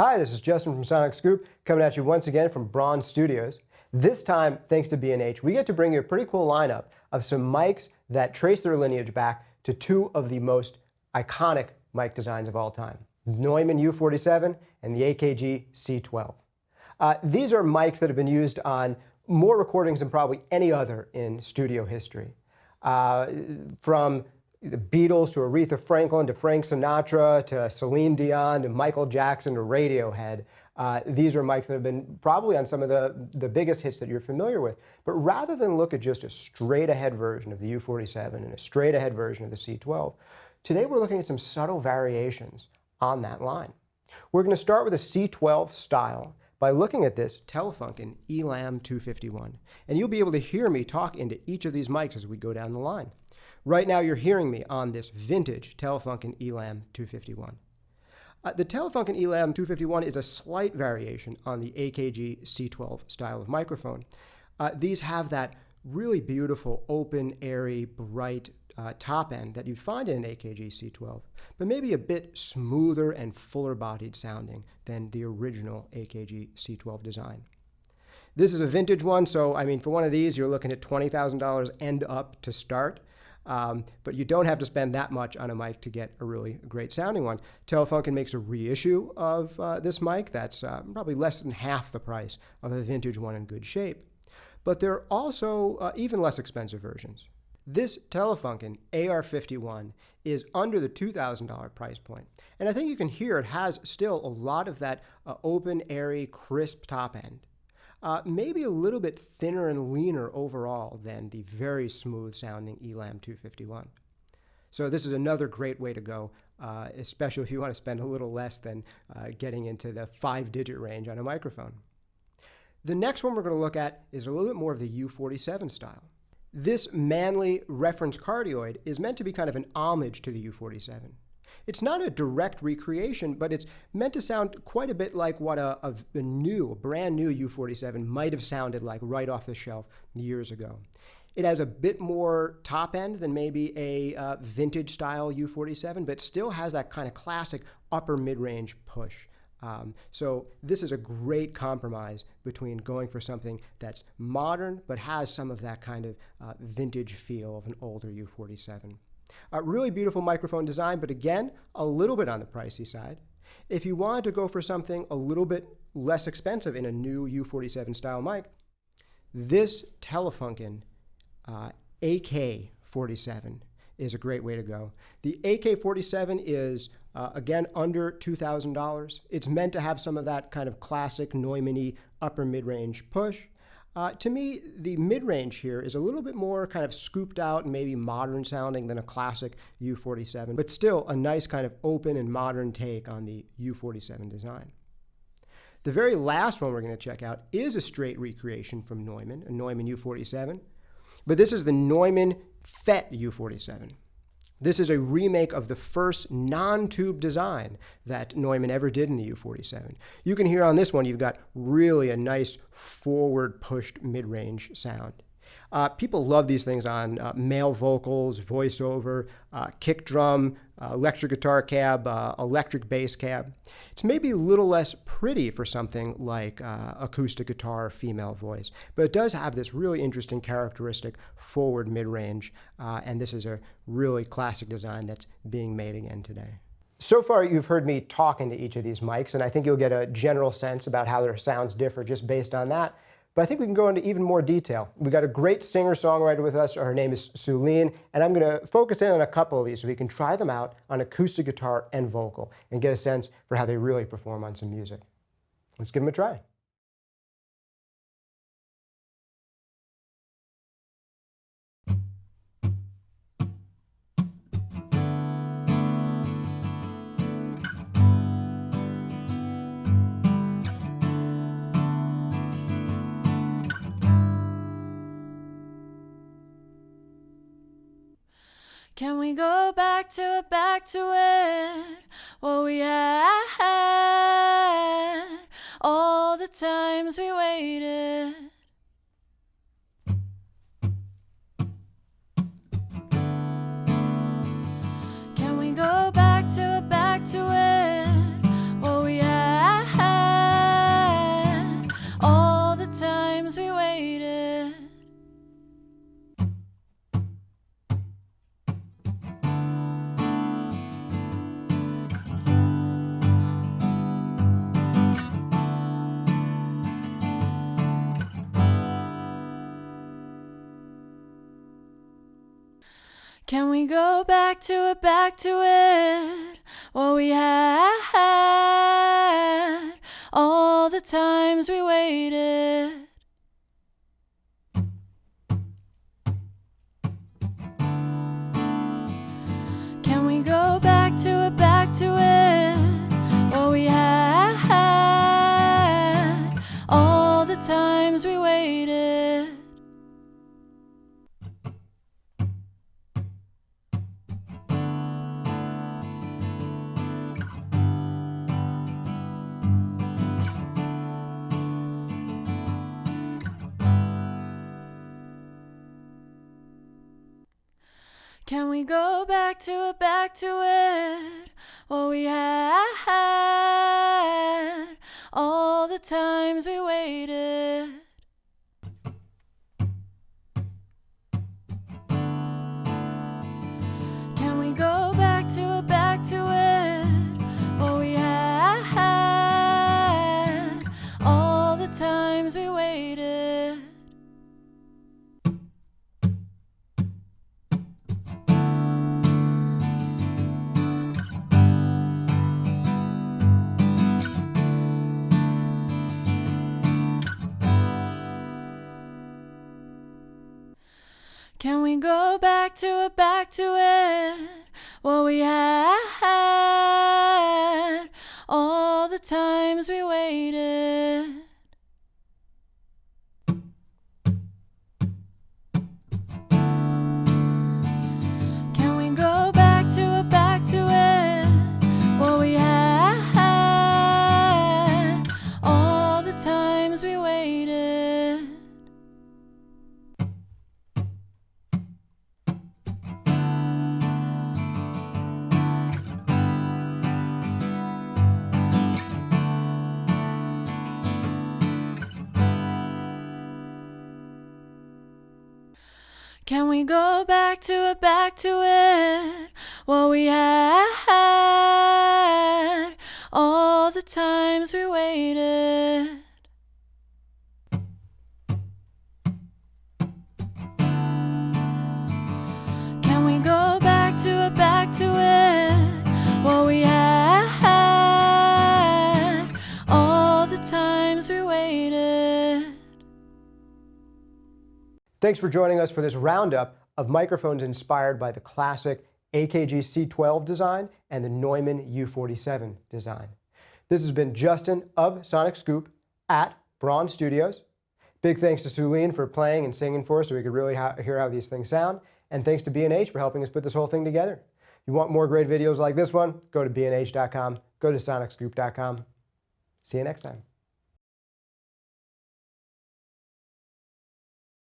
Hi, this is Justin from Sonic Scoop, coming at you once again from Braund Studios. This time, thanks to B&H, we get to bring you a pretty cool lineup of some mics that trace their lineage back to two of the most iconic mic designs of all time, Neumann U47 and the AKG C12. These are mics that have been used on more recordings than probably any other in studio history. From the Beatles to Aretha Franklin to Frank Sinatra to Celine Dion to Michael Jackson to Radiohead. These are mics that have been probably on some of the biggest hits that you're familiar with. But rather than look at just a straight ahead version of the U47 and a straight ahead version of the C12, today we're looking at some subtle variations on that line. We're going to start with a C12 style by looking at this Telefunken ELAM 251. And you'll be able to hear me talk into each of these mics as we go down the line. Right now you're hearing me on this vintage Telefunken ELAM 251. The Telefunken ELAM 251 is a slight variation on the AKG C12 style of microphone. These have that really beautiful, open, airy, bright top end that you'd find in an AKG C12, but maybe a bit smoother and fuller bodied sounding than the original AKG C12 design. This is a vintage one, so I mean, for one of these, you're looking at $20,000 and up to start. But you don't have to spend that much on a mic to get a really great sounding one. Telefunken makes a reissue of this mic that's probably less than half the price of a vintage one in good shape. But there are also even less expensive versions. This Telefunken AR-51 is under the $2,000 price point. And I think you can hear it has still a lot of that open, airy, crisp top end. Maybe a little bit thinner and leaner overall than the very smooth sounding ELAM 251. So this is another great way to go, especially if you want to spend a little less than getting into the 5-digit range on a microphone. The next one we're going to look at is a little bit more of the U47 style. This Manley Reference Cardioid is meant to be kind of an homage to the U47. It's not a direct recreation, but it's meant to sound quite a bit like what a brand new U47 might have sounded like right off the shelf years ago. It has a bit more top end than maybe a vintage style U47, but still has that kind of classic upper mid-range push. So this is a great compromise between going for something that's modern, but has some of that kind of vintage feel of an older U47. Really beautiful microphone design, but again, a little bit on the pricey side. If you wanted to go for something a little bit less expensive in a new U47 style mic, this Telefunken AK-47 is a great way to go. The AK-47 is, again, under $2,000. It's meant to have some of that kind of classic Neumann-y upper mid-range push. To me, the mid-range here is a little bit more kind of scooped out and maybe modern sounding than a classic U47, but still a nice kind of open and modern take on the U47 design. The very last one we're going to check out is a straight recreation from Neumann, a Neumann U47, but this is the Neumann FET U47. This is a remake of the first non-tube design that Neumann ever did in the U47. You can hear on this one, you've got really a nice forward-pushed mid-range sound. People love these things on male vocals, voiceover, kick drum, electric guitar cab, electric bass cab. It's maybe a little less pretty for something like acoustic guitar female voice, but it does have this really interesting characteristic forward mid-range, and this is a really classic design that's being made again today. So far, you've heard me talk into each of these mics, and I think you'll get a general sense about how their sounds differ just based on that. But I think we can go into even more detail. We've got a great singer-songwriter with us. Her name is Celine, and I'm going to focus in on a couple of these so we can try them out on acoustic guitar and vocal and get a sense for how they really perform on some music. Let's give them a try. Can we go back to it, what we had, all the times we waited? Can we go back to it, what we had? Can we go back to it, what we had, all the times we waited. Can we go back to it, what we had, all the times we waited. Can we go back to it, what we had, all the times we waited. Can we go back to it, what we had, all the times we waited. Can we go back to it, what we had, all the times we waited. Can we go back to it, what we had, all the times we waited. Can we go back to it, what we had, all the times we waited. Can we go back to it, what we had, all the times we waited. Thanks for joining us for this roundup of microphones inspired by the classic AKG C12 design and the Neumann U47 design. This has been Justin of Sonic Scoop at Braund Studios. Big thanks to Suleen for playing and singing for us so we could really hear how these things sound. And thanks to B&H for helping us put this whole thing together. If you want more great videos like this one, go to bnh.com, go to sonicscoop.com. See you next time.